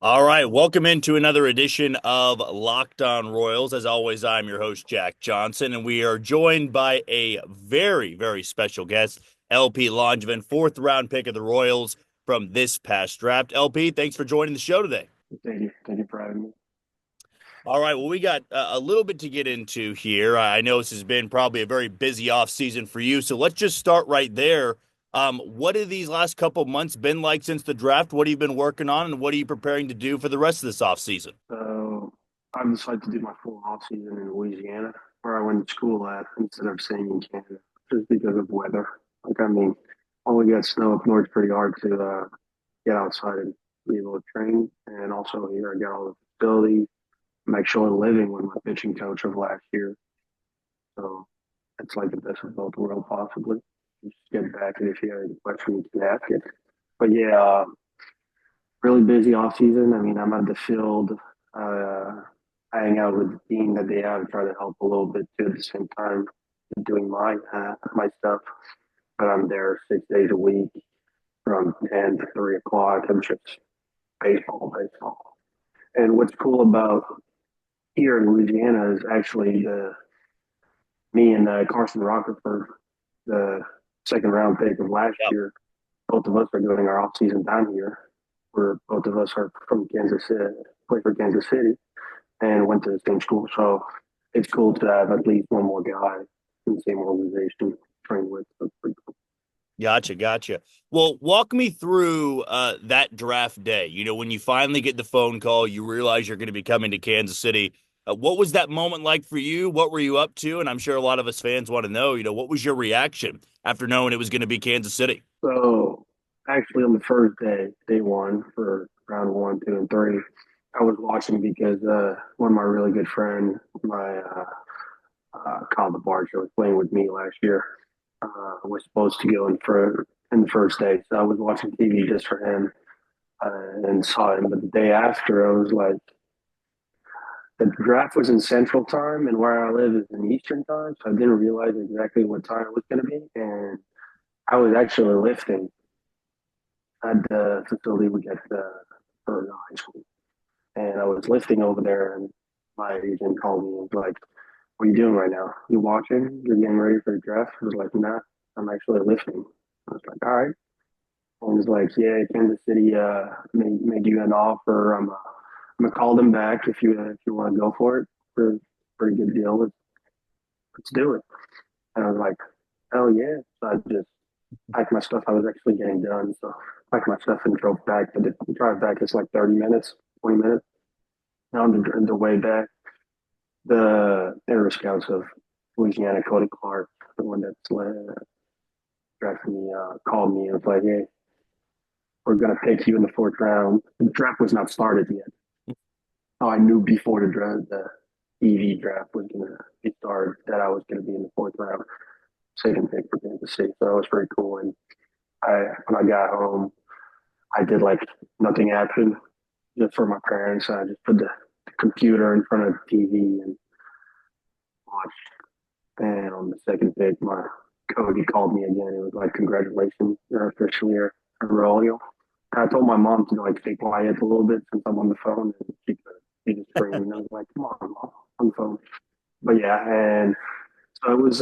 All right, welcome into another edition of Locked On Royals. As always, I'm your host, Jack Johnson, and we are joined by a very, very special guest, LP Langevin, fourth round pick of the Royals from this past draft. LP, thanks for joining the show today. Thank you. Thank you for having me. All right, well, we got a little bit to get into here. I know this has been probably a very busy off season for you, so let's just start right there. What have these last couple months been like since the draft? What have you been working on, and what are you preparing to do for the rest of this off season? So I've decided to do my full off season in Louisiana, where I went to school at, instead of staying in Canada, just because of weather. When we get snow up north, it's pretty hard to get outside and be able to train. And also here, I got all the facilities. I'm actually living with my pitching coach of last year, so it's like the best of both worlds, possibly. Just get back, and if you have any questions, you can ask it. But yeah, really busy off season. I mean, I'm at the field. Uh, I hang out with the team that they have, try to help a little bit too at the same time, doing my stuff. But I'm there 6 days a week from 10 to 3 o'clock. I'm just baseball, baseball. And what's cool about here in Louisiana is actually the me and Carson Rockefeller, the second round pick of last Yep. year. Both of us are doing our off season down here. We're both of us are from Kansas City, play for Kansas City, and went to the same school. So it's cool to have at least one more guy in the same organization to train with. So it's pretty cool. Gotcha, gotcha. Well, walk me through that draft day. When you finally get the phone call, you realize you're going to be coming to Kansas City. What was that moment like for you? What were you up to? And I'm sure a lot of us fans want to know, what was your reaction after knowing it was going to be Kansas City? So actually, on the first day, day one for round one, two, and three, I was watching because one of my really good friend, my Kyle DeBarge, was playing with me last year. Was supposed to go in the first day, so I was watching TV just for him and saw him. But the day after, I was like, the draft was in Central Time, and where I live is in Eastern Time, so I didn't realize exactly what time it was going to be. And I was actually lifting at the facility we get for the high school, and I was lifting over there, and my agent called me and was like, "What are you doing right now? You watching? You're getting ready for the draft?" I was like, "Nah, I'm actually lifting." I was like, "All right." And he's like, "Yeah, Kansas City made you an offer. I'm gonna call them back if you want to go for it for a pretty good deal. Let's do it." And I was like, "Hell yeah!" So I just packed my stuff. I was actually getting done, so packed my stuff and drove back. But the drive back is like 30 minutes, 20 minutes. Now on the way back, the Air Scouts of Louisiana, Cody Clark, the one that's drafted me, called me and was like, "Hey, we're gonna pick you in the fourth round." The draft was not started yet. Oh, I knew before the draft, the EV draft was gonna be started that I was gonna be in the fourth round, second pick for Kansas City. So that was pretty cool. And when I got home, I did like nothing happened just for my parents. I just put the computer in front of the TV and watched. And on the second pick, my coach he called me again. It was like, "Congratulations, you're officially a Royal." And I told my mom to like stay quiet a little bit since I'm on the phone, and she just screamed. And I was like, "Come on, mom, on the phone." But yeah, and so it was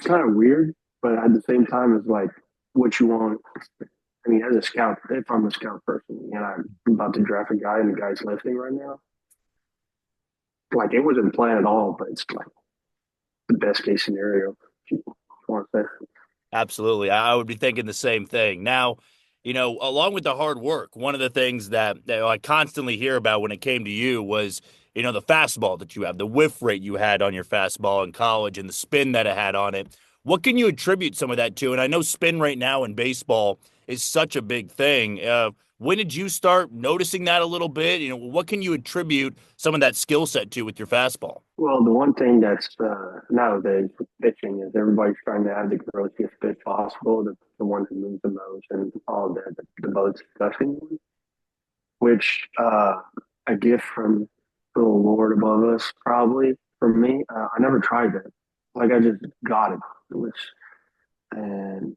kind of weird, but at the same time, it's like what you want. I mean, as a scout, if I'm a scout person and I'm about to draft a guy and the guy's lifting right now, like it wasn't planned at all, but it's like the best case scenario. If you want to say. Absolutely. I would be thinking the same thing. Now, along with the hard work, one of the things that I constantly hear about when it came to you was, the fastball that you have, the whiff rate you had on your fastball in college and the spin that it had on it. What can you attribute some of that to? And I know spin right now in baseball is such a big thing. When did you start noticing that a little bit? What can you attribute some of that skill set to with your fastball? Well, the one thing that's nowadays with pitching is everybody's trying to have the grossest pitch possible, the one that moves the most, and all of that, the most disgusting one, which a gift from the Lord above us, probably for me. I never tried that. Like I just got it, which and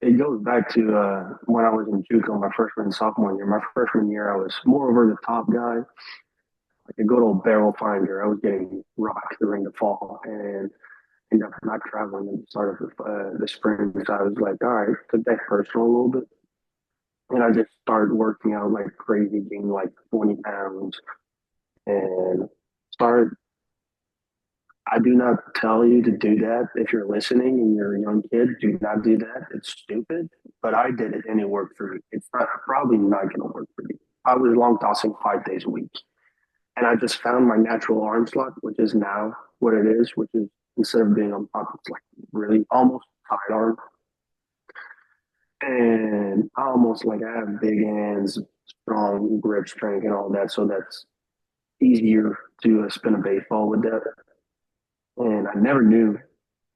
it goes back to when I was in JUCO my freshman and sophomore year. My freshman year, I was more over the top guy, like a good old barrel finder. I was getting rocked during the fall and ended up not traveling at the start of the spring. So I was like, all right, took that personal a little bit. And I just started working out like crazy, gained like 20 pounds and started. I do not tell you to do that if you're listening and you're a young kid. Do not do that. It's stupid, but I did it and it worked for me. It's not probably not going to work for you. I was long tossing 5 days a week, and I just found my natural arm slot, which is now what it is, which is instead of being on top, it's like really almost sidearm. And I almost like I have big hands, strong grip strength, and all that. So that's easier to spin a baseball with that. And I never knew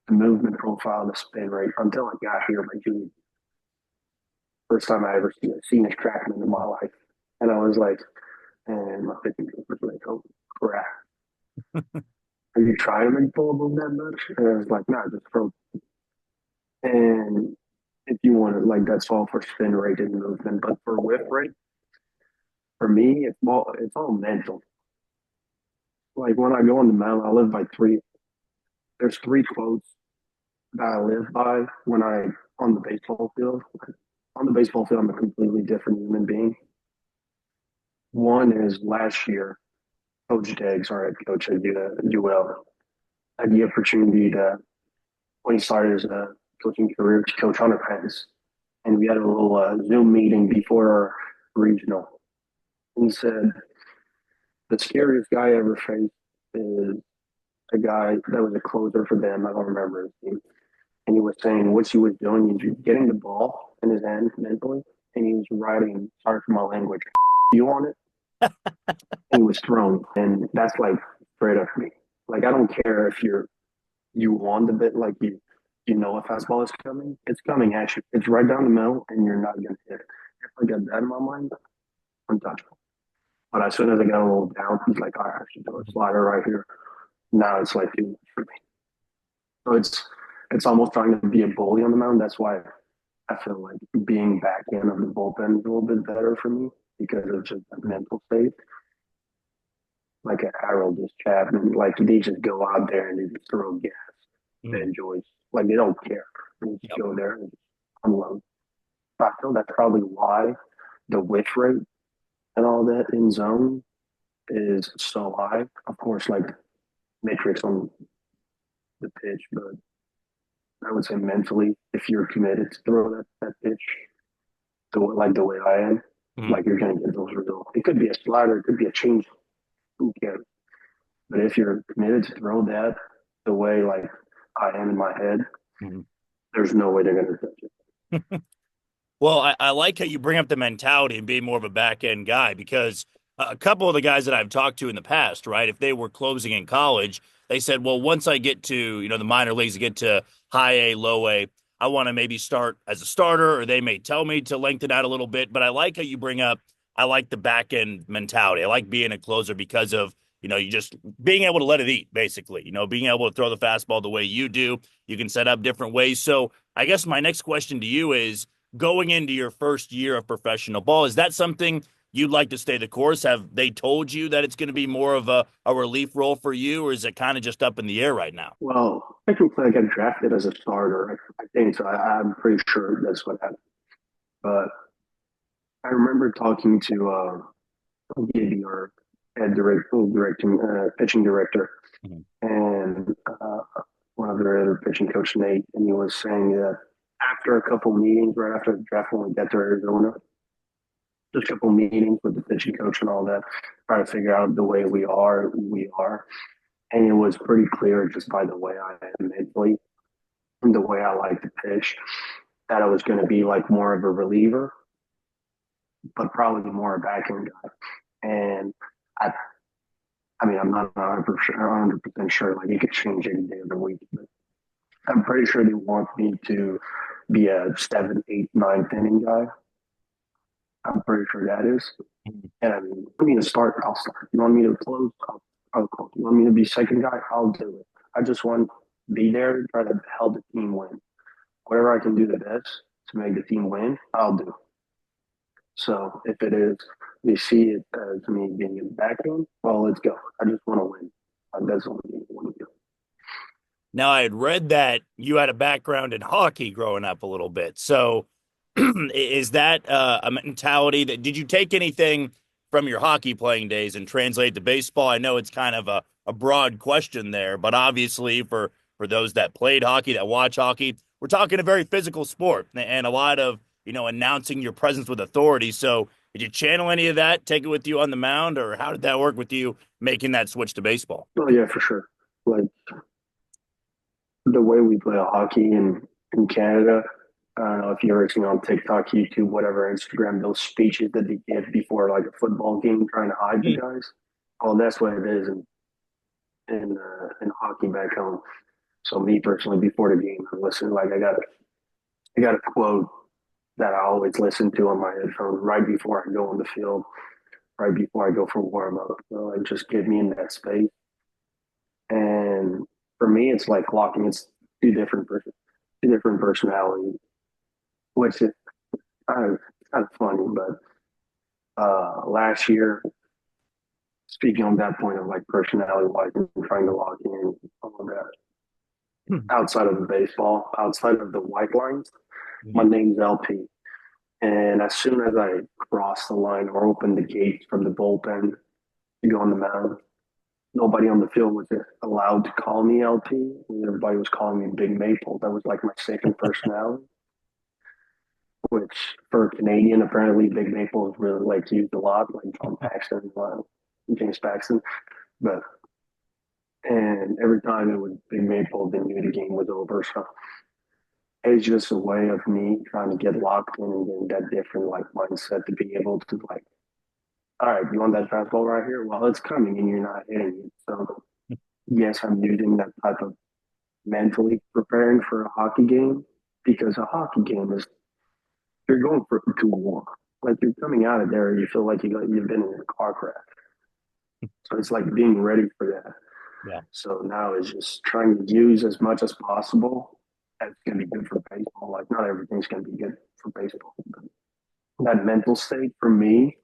the movement profile, the spin rate until I got here my junior. First time I ever seen a trackman in my life. And I was like, and my pitching coach was like, oh crap. Are you trying to make ball move that much? And I was like, nah, just throw. And if you want to, like, that's all for spin rate and movement. But for whip rate, for me, it's all mental. Like when I go on the mound, I live by three. There's three quotes that I live by when I on the baseball field. On the baseball field, I'm a completely different human being. One is last year, Coach Diggs, our head coach at UL, had the opportunity to, when he started his coaching career, to coach Hunter Pence. And we had a little Zoom meeting before our regional. And he said, the scariest guy I ever faced is a guy that was a closer for them. I don't remember his name. And he was saying what he was doing, he was getting the ball in his hand mentally, and he was writing, sorry for my language, you on it, and he was thrown. And that's like straight up me. Like I don't care if you want the bit, like you know a fastball is coming, it's coming at you. It's right down the middle, and you're not gonna hit it. If I got that in my mind, untouchable. But as soon as I got a little down, he's like, all right, I should do a slider right here. Now it's like too much for me. So it's almost trying to be a bully on the mound. That's why I feel like being back end of the bullpen is a little bit better for me because of just that mental state. Like a Harold just Chapman, like they just go out there and they just throw gas, they Mm. enjoy. Like they don't care. They just Yep. go there and just unload. So I feel that's probably why the whiff rate and all that in zone is so high. Of course, like matrix on the pitch, but I would say mentally, if you're committed to throw that pitch, like the way I am, Mm. like you're gonna get those results. It could be a slider, it could be a change. Who cares? But if you're committed to throw that the way like I am in my head, Mm. there's no way they're gonna touch it. Well, I like how you bring up the mentality and being more of a back end guy because a couple of the guys that I've talked to in the past, right, if they were closing in college, they said, well, once I get to, the minor leagues, get to high A, low A, I want to maybe start as a starter, or they may tell me to lengthen out a little bit. But I like how you bring up, I like the back end mentality. I like being a closer because of, you just being able to let it eat, basically, being able to throw the fastball the way you do. You can set up different ways. So I guess my next question to you is, going into your first year of professional ball, is that something you'd like to stay the course? Have they told you that it's going to be more of a relief role for you, or is it kind of just up in the air right now? Well, technically, I got drafted as a starter. I think so. I'm pretty sure that's what happened. But I remember talking to Gibby, our pitching director, Mhm. and one of their other pitching coach Nate, and he was saying that after a couple meetings, right after the draft, when we got to Arizona, just a couple meetings with the pitching coach and all that, trying to figure out the way we are, and it was pretty clear just by the way I am mentally and the way I like to pitch that I was going to be like more of a reliever, but probably more a back end guy. And I, I mean, I'm not 100% sure. Like it could change any day of the week, but I'm pretty sure they want me to be a 7, 8, 9th inning guy. I'm pretty sure that is. And I mean, you want me to start, I'll start. You want me to close, I'll close. You want me to be second guy, I'll do it. I just want to be there and try to help the team win. Whatever I can do the best. to make the team win, I'll do. So if it is, they see it as me being in the back end, well, let's go. I just want to win. That's what I want to do. Now, I had read that you had a background in hockey growing up a little bit. So, is that a mentality that did you take anything from your hockey playing days and translate to baseball? I know it's kind of a broad question there, but obviously for those that played hockey, that watch hockey, we're talking a very physical sport and a lot of, announcing your presence with authority. So, did you channel any of that, take it with you on the mound, or how did that work with you making that switch to baseball? Oh yeah, for sure. Like the way we play hockey in Canada. I don't know if you've ever seen on TikTok, YouTube, whatever, Instagram, those speeches that they give before like a football game trying to hide the guys. Well, that's what it is in hockey back home. So me personally, before the game, I listen like I got a quote that I always listen to on my headphones right before I go on the field, right before I go for warm up. So it just get me in that space. And for me, it's like locking. It's two different personalities, which is kind of funny. But last year, speaking on that point of like personality wise and trying to lock in all of that, outside of the baseball, outside of the white lines, my name's LP. And as soon as I crossed the line or opened the gate from the bullpen to go on the mound, nobody on the field was allowed to call me LP. Everybody was calling me Big Maple. That was like my second personality, which for a Canadian, apparently Big Maple is really like used a lot, like John Paxton, James Paxton. But and every time it was Big Maple, they knew the game was over. So it's just a way of me trying to get locked in and getting that different like mindset to be able to like, all right, you want that fastball right here? Well, it's coming and you're not hitting it. So yes, I'm using that type of mentally preparing for a hockey game because a hockey game is you're going for to war. Like you're coming out of there, you feel like you've been in a car crash. So it's like being ready for that. Yeah. So now it's just trying to use as much as possible. That's going to be good for baseball. Like not everything's going to be good for baseball. But that mental state for me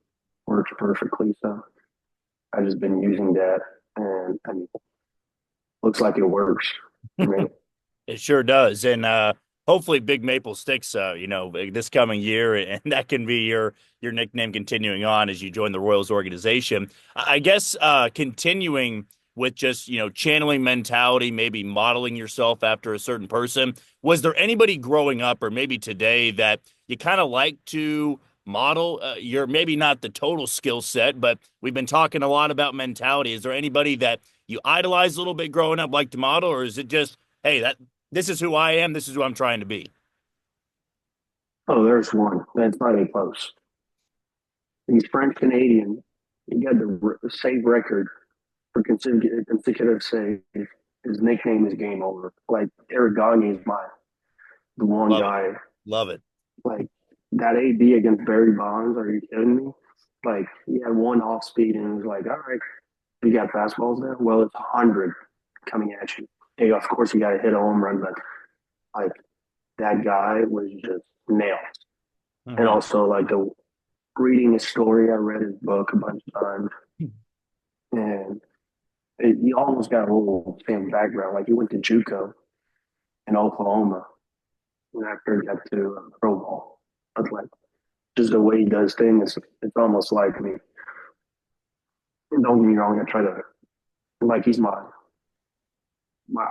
works perfectly. So I've just been using that, and I mean, looks like it works for me. It sure does. And hopefully Big Maple sticks this coming year and that can be your nickname continuing on as you join the Royals organization. I guess continuing with just, channeling mentality, maybe modeling yourself after a certain person. Was there anybody growing up or maybe today that you kind of like to model? You're maybe not the total skill set, but we've been talking a lot about mentality. Is there anybody that you idolize a little bit growing up, like to model, or is it just, hey, this is who I am. This is who I'm trying to be. Oh, there's one. That's not even close. He's French Canadian. He got the save record for consecutive saves. His nickname is Game Over. Like Eric Gagne is the one Love it. guy. Love it. Like that AB against Barry Bonds. Are you kidding me? Like he had one off speed and it was like, all right, you got fastballs there. Well, it's 100 coming at you. Hey, of course you got to hit a home run, but like that guy was just nailed. And Hmm. also like the reading his story, I read his book a bunch of times, and he almost got a little same background. Like he went to JUCO in Oklahoma, and after he got to pro ball, I was like, just the way he does things, it's almost like me. And don't get me wrong, I try to like he's my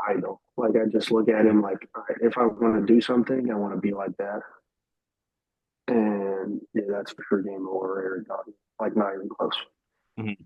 idol. Like I just look at him like, all right, if I want to do something, I want to be like that. And yeah, that's for sure game over, Eric Godwin. Like not even close.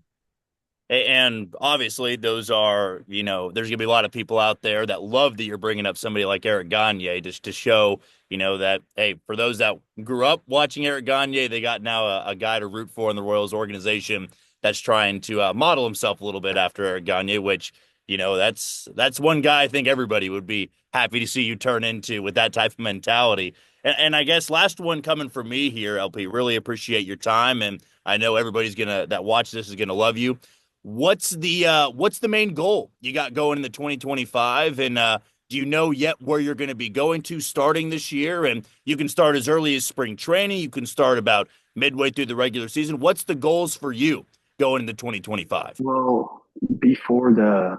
And obviously, those are, there's going to be a lot of people out there that love that you're bringing up somebody like Eric Gagne just to show, that, hey, for those that grew up watching Eric Gagne, they got now a guy to root for in the Royals organization that's trying to model himself a little bit after Eric Gagne, which, that's one guy I think everybody would be happy to see you turn into with that type of mentality. And I guess last one coming from me here, LP, really appreciate your time. And I know everybody's that watch this is gonna love you. What's the main goal you got going in the 2025 and Do you know yet where you're going to be going to starting this year? And you can start as early as spring training. You can start about midway through the regular season. What's the goals for you going into 2025? Well, before the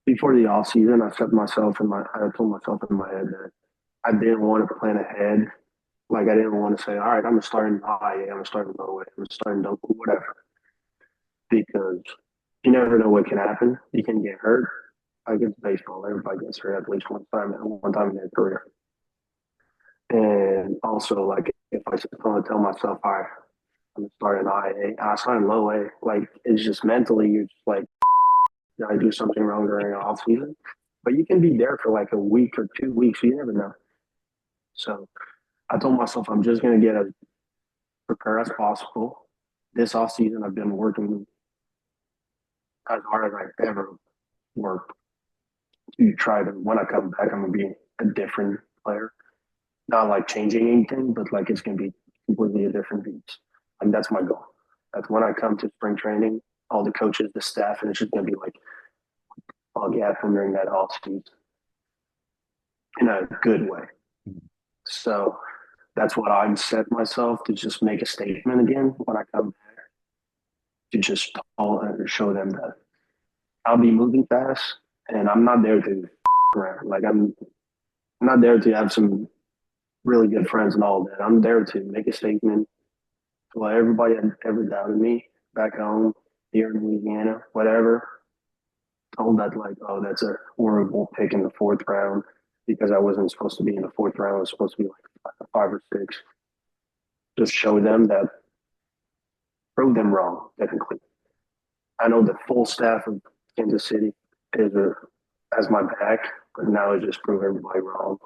before the off season, I told myself in my head that I didn't want to plan ahead. Like I didn't want to say, all right, I'm gonna start in high A, I'm gonna start in low A, I'm gonna start in low, whatever, because you never know what can happen. You can get hurt. Like it's baseball, everybody gets hurt at least one time in their career. And also, like if I want to tell myself, all right, I'm gonna start in high A, I start in low A. Like it's just mentally, you're just like, did I do something wrong during off season? But you can be there for like a week or 2 weeks. You never know. So I told myself I'm just gonna get as prepared as possible. This off season, I've been working as hard as I've ever worked to try to. When I come back, I'm gonna be a different player. Not like changing anything, but like it's gonna be completely a different beast. Like that's my goal. That's when I come to spring training, all the coaches, the staff, and it's just gonna be like I'll get from during that off season in a good way. So that's what I'm set myself to just make a statement again when I come back to just show them that I'll be moving fast and I'm not there to around. Like I'm not there to have some really good friends and all that. I'm there to make a statement to let everybody that ever doubted me back home here in Louisiana, whatever, told that like, oh, that's a horrible pick in the 4th round because I wasn't supposed to be in the 4th round. I was supposed to be like a 5 or 6. Just show them that, prove them wrong, technically. I know the full staff of Kansas City is has my back, but now it's just prove everybody wrong.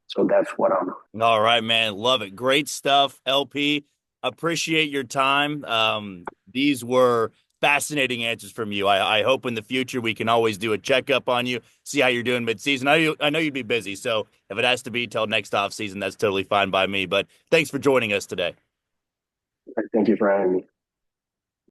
So that's what I'm. All right, man. Love it. Great stuff, LP. Appreciate your time. These were fascinating answers from you. I hope in the future we can always do a checkup on you, see how you're doing midseason. I know you'd be busy, so if it has to be till next off season, that's totally fine by me. But thanks for joining us today. Thank you for having me.